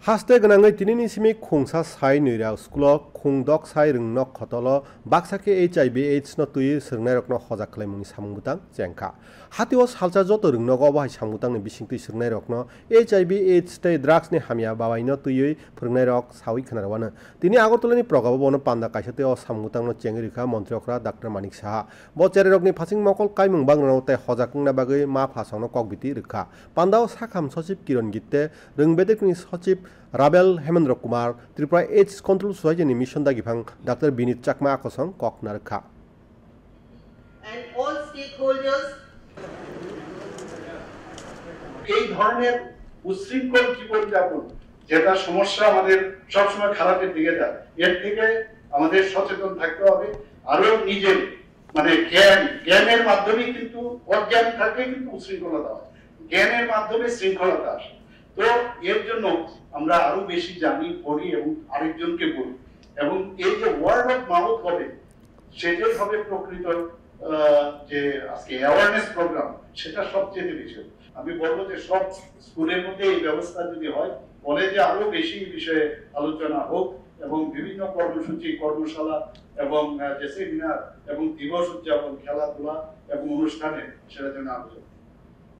Haste ganangai tinini simi khungsa sai nuira skulo khungdok sai rungno khotolo baksake HIV AIDS no tui sirnai rokno hojak khlaimung samungutang jengkha hatio salcha joto rungno go bahai samungutang ni bisingtui sirnai rokno HIV AIDS tei drugs ni hamia babai no tui phurnai rok sawi khanarawano tini agortolani progabo bono panda kaisate o samungutang no chengirikha montriokra Dr. Manik Saha bo cheri rokni phasing mokol kaimung bangrano tei hojakungna bagui ma phasangno kokbiti rikha pandao sakham sachib Kiron Gitte rungbedik ni sachib Rabel Hemendra Kumar Tripura AIDS Control Society Mission Dagipang Dr. Binit Chakma Akosong Kok Narkha. And all stakeholders এই ধরনের উচ্ছৃঙ্খল জীবনযাপন যেটা সমস্যা আমাদের সবসময় খারাপের দিকে যায় এর থেকে আমাদের সচেতন থাকতে হবে আরো নিজের মানে জ্ঞানের মাধ্যমে কিন্তু অজ্ঞান থাকলে কিন্তু উচ্ছৃঙ্খলতা হয় জ্ঞানের মাধ্যমে শৃঙ্খলতা আসে তো এর জন্য আমরা আরো বেশি জানি পড়ি এবং আরেকজনকে বলি এবং এই যে ওয়ার্ড অফ মাউথ হবে সেটাই হবে প্রকৃত যে আজকে অ্যাওয়ারনেস প্রোগ্রাম সেটা সবচেয়ে বেশি আমি বলবো যে সব স্কুলের মধ্যে এই ব্যবস্থা যদি হয় কলেজে আরো বেশি বিষয়ে আলোচনা হোক এবং বিভিন্ন কর্মসূচি কর্মশালা এবং যে সেমিনার এবং দিবস উদযাপন খেলাধুলা এবং অনুষ্ঠানে সেটা যেন আলোচনা